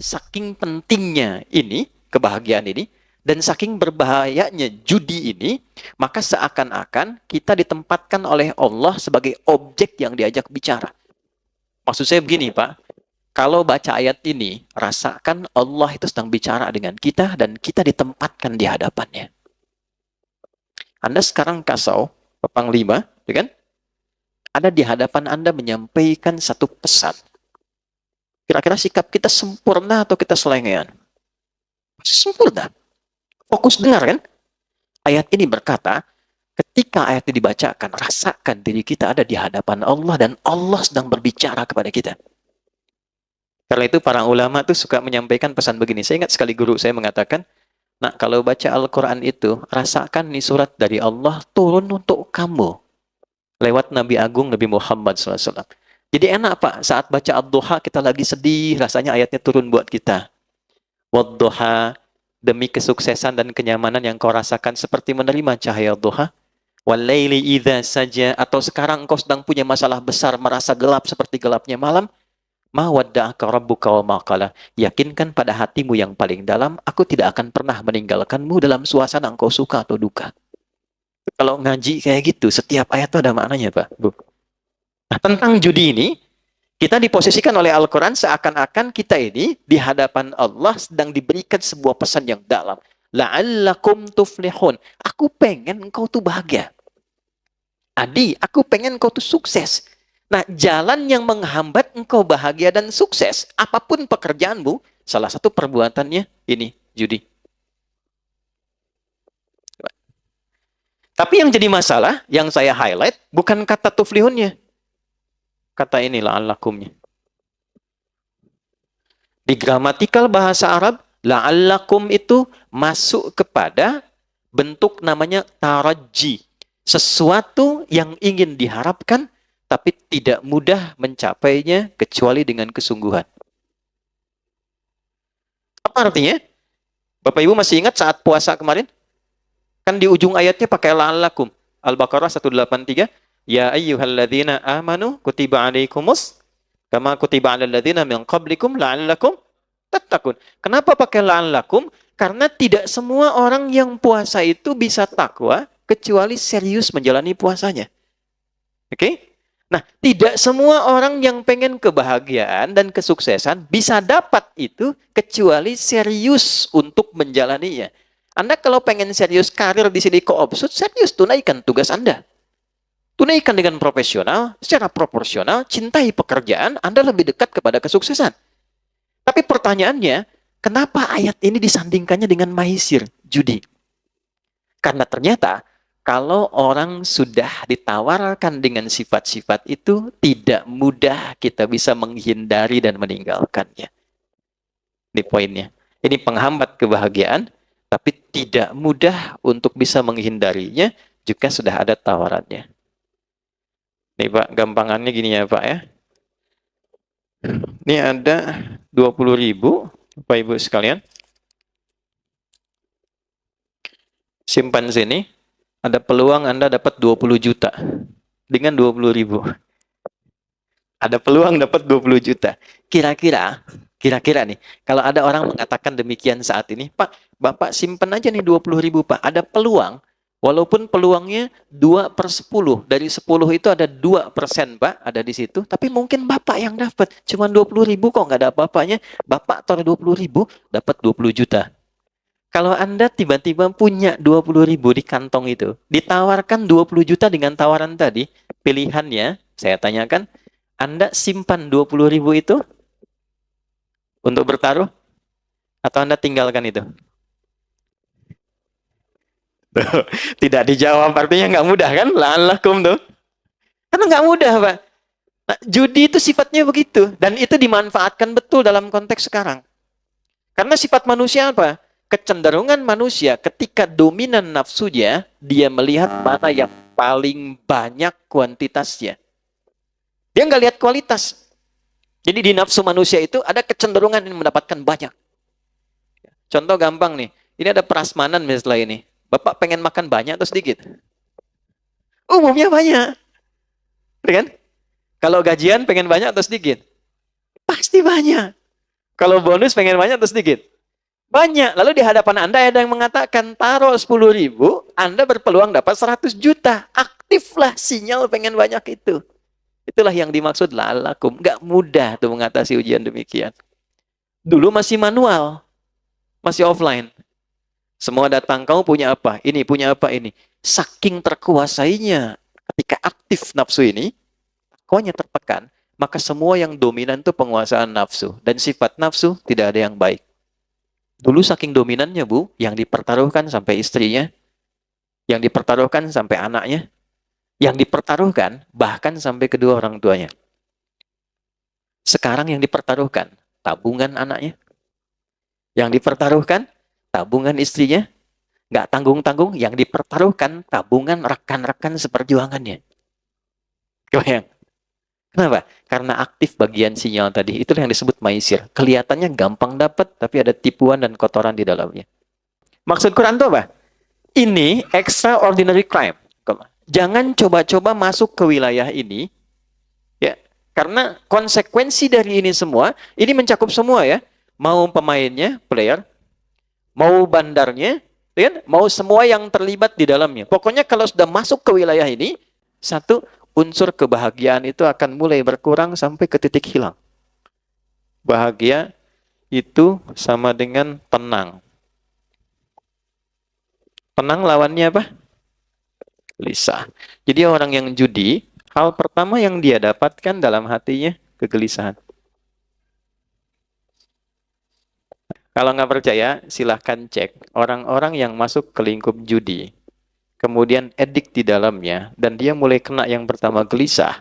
saking pentingnya ini, kebahagiaan ini, dan saking berbahayanya judi ini, maka seakan-akan kita ditempatkan oleh Allah sebagai objek yang diajak bicara. Maksud saya begini, Pak. Kalau baca ayat ini, rasakan Allah itu sedang bicara dengan kita dan kita ditempatkan di hadapannya. Anda sekarang kasau, Panglima, ya kan? Ada di hadapan Anda menyampaikan satu pesan. Kira-kira sikap kita sempurna atau kita selengean? Masih sempurna. Fokus dengar kan? Ayat ini berkata, ketika ayat ini dibacakan, rasakan diri kita ada di hadapan Allah dan Allah sedang berbicara kepada kita. Karena itu para ulama tuh suka menyampaikan pesan begini. Saya ingat sekali guru saya mengatakan, nah kalau baca Al-Quran itu, rasakan nih surat dari Allah turun untuk kamu. Lewat Nabi Agung Nabi Muhammad SAW. Jadi enak Pak, saat baca Ad-Duha kita lagi sedih, rasanya ayatnya turun buat kita. Wad-Duha, demi kesuksesan dan kenyamanan yang kau rasakan seperti menerima cahaya duha. Wal-laili idza saja, atau sekarang engkau sedang punya masalah besar, merasa gelap seperti gelapnya malam. Ma wadda'aka rabbuka wa ma qala. Yakinkan pada hatimu yang paling dalam, aku tidak akan pernah meninggalkanmu dalam suasana engkau suka atau duka. Kalau ngaji kayak gitu, setiap ayat itu ada maknanya, Pak, Bu. Nah, tentang judi ini, kita diposisikan oleh Al-Quran seakan-akan kita ini di hadapan Allah sedang diberikan sebuah pesan yang dalam. La'allakum tuflihun. Aku pengen engkau tuh bahagia. Adi, aku pengen engkau tuh sukses. Nah, jalan yang menghambat engkau bahagia dan sukses, apapun pekerjaanmu, salah satu perbuatannya ini, judi. Tapi yang jadi masalah, yang saya highlight, bukan kata tuflihunnya. Kata ini la'allakumnya. Di gramatikal bahasa Arab, la'allakum itu masuk kepada bentuk namanya taraji. Sesuatu yang ingin diharapkan, tapi tidak mudah mencapainya kecuali dengan kesungguhan. Apa artinya? Bapak Ibu masih ingat saat puasa kemarin? Kan di ujung ayatnya pakai la'allakum. Al-Baqarah 183. Ya ayyuhalladzina amanu kutiba alaikumus kama kutiba alal ladzina min qablikum la'allakum tattaqun. Kenapa pakai la'allakum? Karena tidak semua orang yang puasa itu bisa takwa kecuali serius menjalani puasanya. Oke? Nah, tidak semua orang yang pengen kebahagiaan dan kesuksesan bisa dapat itu kecuali serius untuk menjalaninya. Anda kalau pengen serius karir di sini Koopsud, serius tunaikan tugas Anda. Tunaikan dengan profesional, secara proporsional, cintai pekerjaan, Anda lebih dekat kepada kesuksesan. Tapi pertanyaannya, kenapa ayat ini disandingkannya dengan maisir, judi? Karena ternyata, kalau orang sudah ditawarkan dengan sifat-sifat itu, tidak mudah kita bisa menghindari dan meninggalkannya. Ini poinnya. Ini penghambat kebahagiaan, tapi tidak mudah untuk bisa menghindarinya jika sudah ada tawarannya. Nih Pak, gampangannya gini ya Pak ya. Ini ada 20.000, Bapak Ibu sekalian. Simpan sini, ada peluang Anda dapat 20 juta dengan 20.000. Ada peluang dapat 20 juta. Kira-kira nih, kalau ada orang mengatakan demikian saat ini, Pak, Bapak simpan aja nih 20.000 Pak. Ada peluang. Walaupun peluangnya 2/10. Dari 10 itu ada 2% Pak, ada di situ. Tapi mungkin Bapak yang dapat. Cuma 20.000 kok nggak ada apa-apanya. Bapak taruh 20.000, dapat 20 juta. Kalau Anda tiba-tiba punya 20.000 di kantong itu, ditawarkan 20 juta dengan tawaran tadi, pilihannya, saya tanyakan, Anda simpan 20.000 itu untuk bertaruh? Atau Anda tinggalkan itu? Tidak dijawab, artinya nggak mudah kan? La'allakum tuh. Karena nggak mudah, Pak. Nah, judi itu sifatnya begitu. Dan itu dimanfaatkan betul dalam konteks sekarang. Karena sifat manusia apa? Kecenderungan manusia ketika dominan nafsunya, dia melihat mana yang paling banyak kuantitasnya. Dia nggak lihat kualitas. Jadi di nafsu manusia itu ada kecenderungan yang mendapatkan banyak. Contoh gampang nih. Ini ada prasmanan misalnya ini. Bapak pengen makan banyak atau sedikit? Umumnya banyak. Kan? Kalau gajian pengen banyak atau sedikit? Pasti banyak. Kalau bonus pengen banyak atau sedikit? Banyak. Lalu di hadapan Anda ada yang mengatakan, taruh 10.000, Anda berpeluang dapat 100 juta. Aktiflah sinyal pengen banyak itu. Itulah yang dimaksud la'allakum. Nggak mudah tuh mengatasi ujian demikian. Dulu masih manual, masih offline. Semua datang, kamu punya apa? Ini, punya apa? Ini. Saking terkuasainya ketika aktif nafsu ini, takwanya tertekan, maka semua yang dominan itu penguasaan nafsu. Dan sifat nafsu tidak ada yang baik. Dulu saking dominannya, Bu, yang dipertaruhkan sampai istrinya, yang dipertaruhkan sampai anaknya, yang dipertaruhkan bahkan sampai kedua orang tuanya. Sekarang yang dipertaruhkan tabungan anaknya, yang dipertaruhkan tabungan istrinya, nggak tanggung-tanggung, yang dipertaruhkan tabungan rekan-rekan seperjuangannya. Kebayang? Kenapa? Karena aktif bagian sinyal tadi. Itulah yang disebut maisir. Kelihatannya gampang dapat, tapi ada tipuan dan kotoran di dalamnya. Maksud Quran itu apa? Ini extraordinary crime. Jangan coba-coba masuk ke wilayah ini, ya, karena konsekuensi dari ini semua, ini mencakup semua ya. Mau pemainnya, player, mau bandarnya, ya, mau semua yang terlibat di dalamnya. Pokoknya kalau sudah masuk ke wilayah ini, satu, unsur kebahagiaan itu akan mulai berkurang sampai ke titik hilang. Bahagia itu sama dengan tenang. Tenang lawannya apa? Gelisah. Jadi orang yang judi, hal pertama yang dia dapatkan dalam hatinya, kegelisahan. Kalau nggak percaya, silahkan cek orang-orang yang masuk ke lingkup judi, kemudian edik di dalamnya, dan dia mulai kena yang pertama gelisah,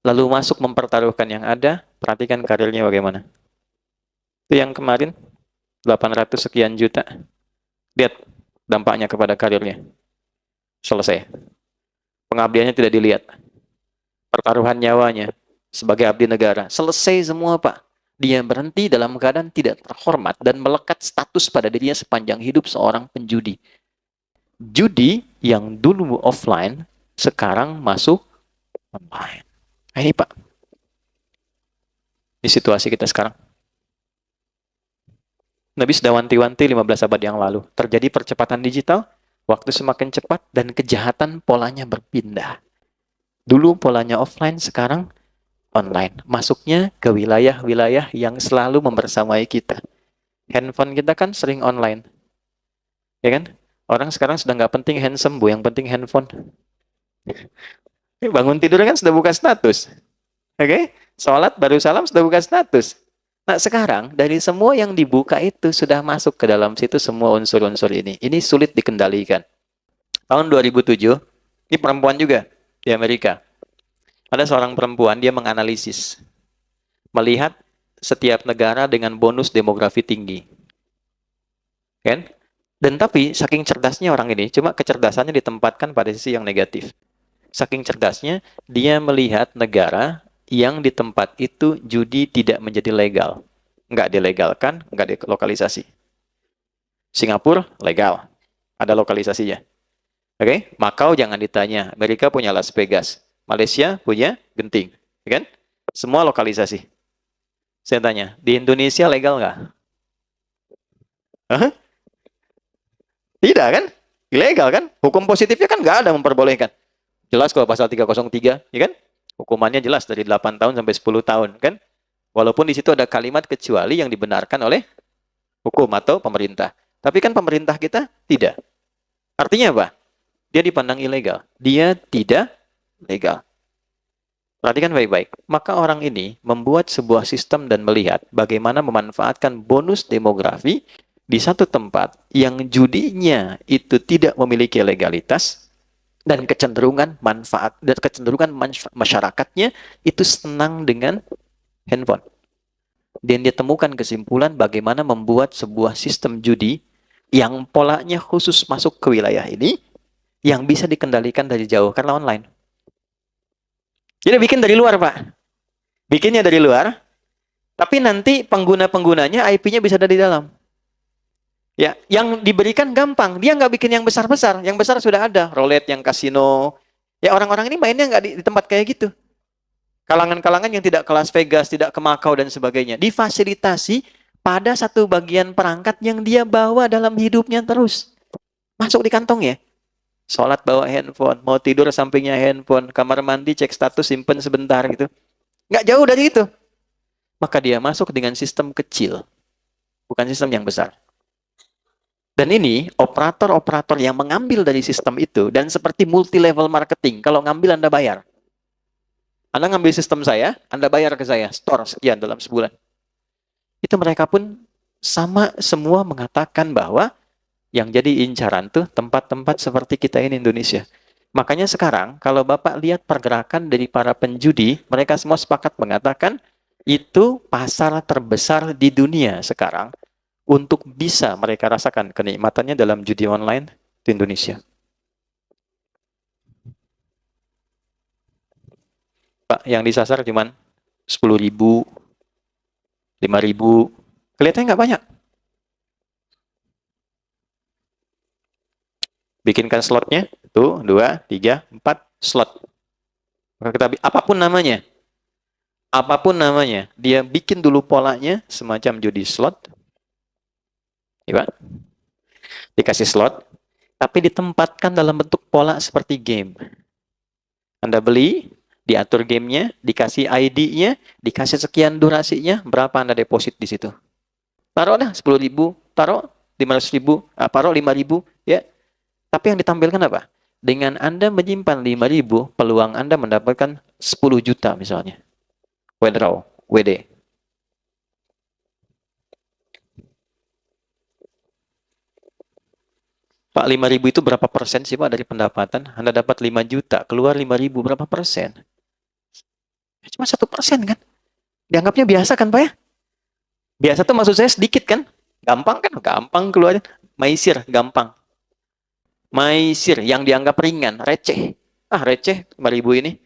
lalu masuk mempertaruhkan yang ada, perhatikan karirnya bagaimana. Itu yang kemarin, 800 sekian juta. Lihat dampaknya kepada karirnya. Selesai. Pengabdiannya tidak dilihat. Pertaruhan nyawanya sebagai abdi negara. Selesai semua, Pak. Dia berhenti dalam keadaan tidak terhormat dan melekat status pada dirinya sepanjang hidup seorang penjudi. Judi yang dulu offline, sekarang masuk online. Nah, ini Pak, di situasi kita sekarang. Nabi sudah wanti-wanti 15 abad yang lalu. Terjadi percepatan digital, waktu semakin cepat, dan kejahatan polanya berpindah. Dulu polanya offline, sekarang online. Masuknya ke wilayah-wilayah yang selalu membersamai kita. Handphone kita kan sering online. Ya kan? Orang sekarang sudah nggak penting handsome, Bu. Yang penting handphone. Bangun tidur kan sudah buka status. Oke? Sholat baru salam sudah buka status. Nah sekarang dari semua yang dibuka itu sudah masuk ke dalam situ semua unsur-unsur ini. Ini sulit dikendalikan. Tahun 2007, ini perempuan juga di Amerika. Ada seorang perempuan, dia menganalisis. Melihat setiap negara dengan bonus demografi tinggi. Kan? Dan tapi saking cerdasnya orang ini, cuma kecerdasannya ditempatkan pada sisi yang negatif. Saking cerdasnya, dia melihat negara yang di tempat itu judi tidak menjadi legal. Nggak dilegalkan, nggak dilokalisasi. Singapura, legal. Ada lokalisasinya. Oke? Macau jangan ditanya. Amerika punya Las Vegas. Malaysia punya Genting. Kan? Semua lokalisasi. Saya tanya, di Indonesia legal nggak? Hah? Tidak kan? Ilegal kan? Hukum positifnya kan nggak ada memperbolehkan. Jelas kalau pasal 303, ya kan? Hukumannya jelas dari 8 tahun sampai 10 tahun, kan? Walaupun di situ ada kalimat kecuali yang dibenarkan oleh hukum atau pemerintah. Tapi kan pemerintah kita tidak. Artinya apa? Dia dipandang ilegal. Dia tidak legal. Perhatikan baik-baik. Maka orang ini membuat sebuah sistem dan melihat bagaimana memanfaatkan bonus demografi di satu tempat yang judinya itu tidak memiliki legalitas dan kecenderungan manfaat dan kecenderungan masyarakatnya itu senang dengan handphone. Dan dia temukan kesimpulan bagaimana membuat sebuah sistem judi yang polanya khusus masuk ke wilayah ini yang bisa dikendalikan dari jauh karena online. Jadi bikin dari luar, Pak. Bikinnya dari luar, tapi nanti pengguna-penggunanya IP-nya bisa ada di dalam. Ya, yang diberikan gampang. Dia nggak bikin yang besar-besar. Yang besar sudah ada. Roulette, yang kasino. Ya, orang-orang ini mainnya nggak di tempat kayak gitu. Kalangan-kalangan yang tidak ke Las Vegas, tidak ke Macau dan sebagainya. Difasilitasi pada satu bagian perangkat yang dia bawa dalam hidupnya terus. Masuk di kantongnya. Sholat bawa handphone, mau tidur sampingnya handphone, kamar mandi cek status simpen sebentar gitu. Nggak jauh dari itu. Maka dia masuk dengan sistem kecil, bukan sistem yang besar. Dan ini operator-operator yang mengambil dari sistem itu, dan seperti multi-level marketing, kalau ngambil Anda bayar. Anda ngambil sistem saya, Anda bayar ke saya, store sekian dalam sebulan. Itu mereka pun sama semua mengatakan bahwa yang jadi incaran tuh tempat-tempat seperti kita ini Indonesia. Makanya sekarang kalau Bapak lihat pergerakan dari para penjudi, mereka semua sepakat mengatakan itu pasar terbesar di dunia sekarang untuk bisa mereka rasakan kenikmatannya dalam judi online di Indonesia. Pak, yang disasar cuman 10.000, 5.000. Kelihatannya nggak banyak. Bikinkan slotnya, tuh, 2, 3, 4 slot. Maka kita apapun namanya, dia bikin dulu polanya semacam judi slot, ya Pak? Dikasih slot, tapi ditempatkan dalam bentuk pola seperti game. Anda beli, diatur gamenya, dikasih ID-nya, dikasih sekian durasinya, berapa Anda deposit di situ. Taruh dah 10.000, taruh 500.000, taruh 5.000, ya. Tapi yang ditampilkan apa? Dengan Anda menyimpan 5.000, peluang Anda mendapatkan 10 juta misalnya. Withdraw, WD. Pak, 5.000 itu berapa persen sih Pak dari pendapatan? Anda dapat 5 juta, keluar 5.000, berapa persen? Cuma 1% kan? Dianggapnya biasa kan Pak ya? Biasa tuh maksud saya sedikit kan? Gampang kan? Gampang keluarnya. Maisir, gampang. Maisir yang dianggap ringan, receh. Receh 5.000 ini.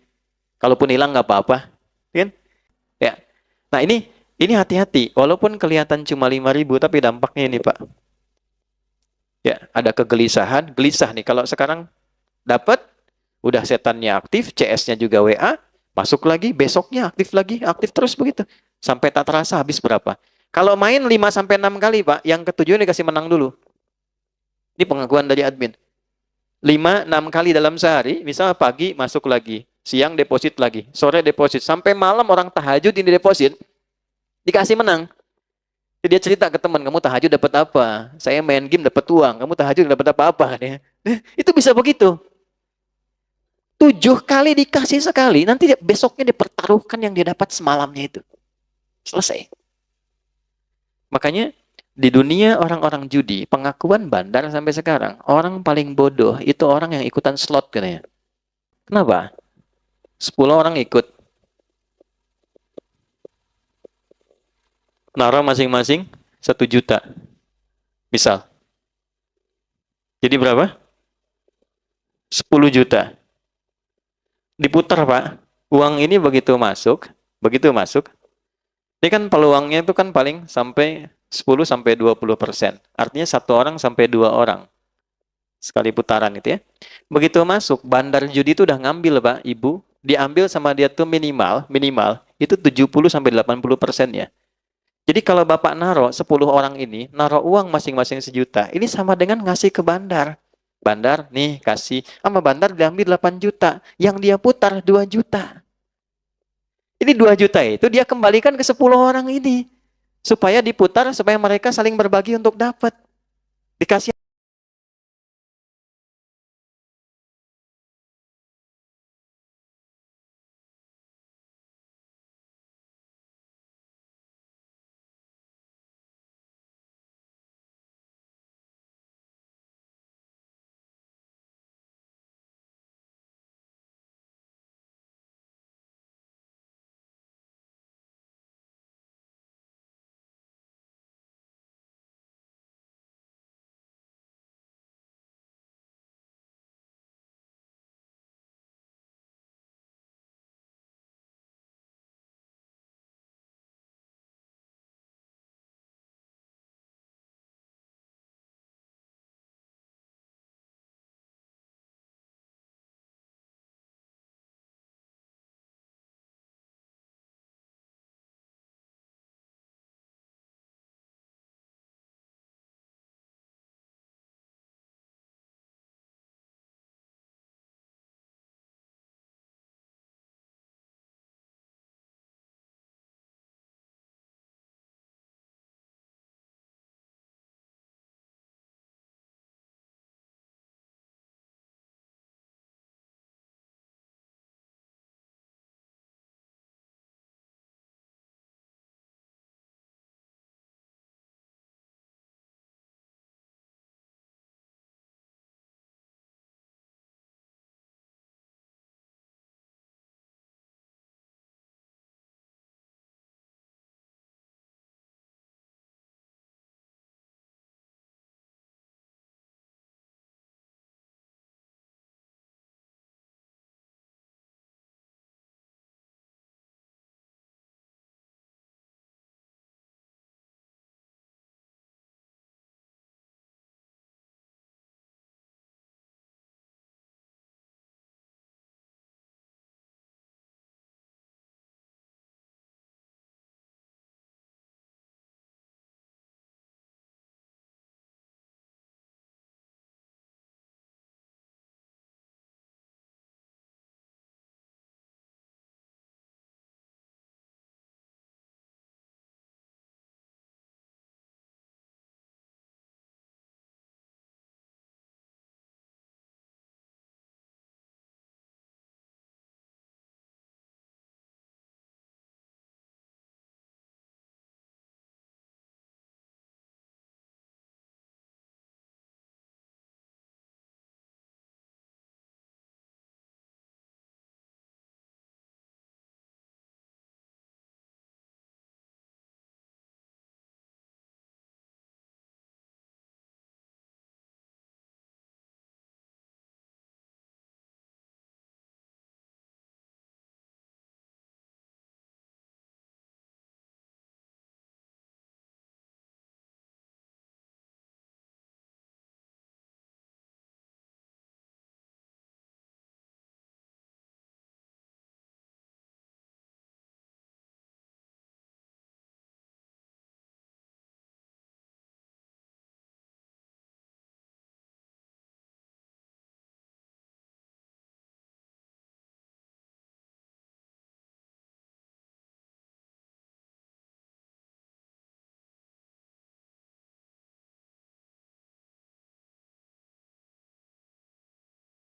Kalaupun hilang nggak apa-apa. Kan? Ya. Nah, ini hati-hati. Walaupun kelihatan cuma 5.000 tapi dampaknya ini, Pak. Ya, ada kegelisahan, gelisah nih kalau sekarang dapat udah setannya aktif, CS-nya juga WA, masuk lagi, besoknya aktif terus begitu. Sampai tak terasa habis berapa. Kalau main 5 sampai 6 kali, Pak, yang ketujuh dikasih menang dulu. Ini pengakuan dari admin. 5, 6 kali dalam sehari, misalnya pagi masuk lagi, siang deposit lagi, sore deposit, sampai malam orang tahajud ini deposit, dikasih menang. Jadi dia cerita ke teman, kamu tahajud dapat apa? Saya main game dapat uang, kamu tahajud dapat apa-apa? Itu bisa begitu. 7 kali dikasih sekali, nanti besoknya dipertaruhkan yang dia dapat semalamnya itu. Selesai. Makanya di dunia orang-orang judi, pengakuan bandar sampai sekarang, orang paling bodoh itu orang yang ikutan slot katanya. Kenapa? 10 orang ikut. Naruh masing-masing 1 juta. Misal. Jadi berapa? 10 juta. Diputar, Pak. Uang ini begitu masuk, ini kan peluangnya itu kan paling sampai 10-20%. Artinya 1 orang sampai 2 orang. Sekali putaran itu ya. Begitu masuk, bandar judi itu udah ngambil, Pak, Ibu. Diambil sama dia tuh minimal itu 70-80% ya. Jadi kalau Bapak naruh 10 orang ini, naruh uang masing-masing 1 juta, ini sama dengan ngasih ke bandar. Bandar, nih kasih. Sama bandar diambil 8 juta. Yang dia putar 2 juta. Ini 2 juta itu dia kembalikan ke 10 orang ini. Supaya diputar, supaya mereka saling berbagi untuk dapat. Dikasih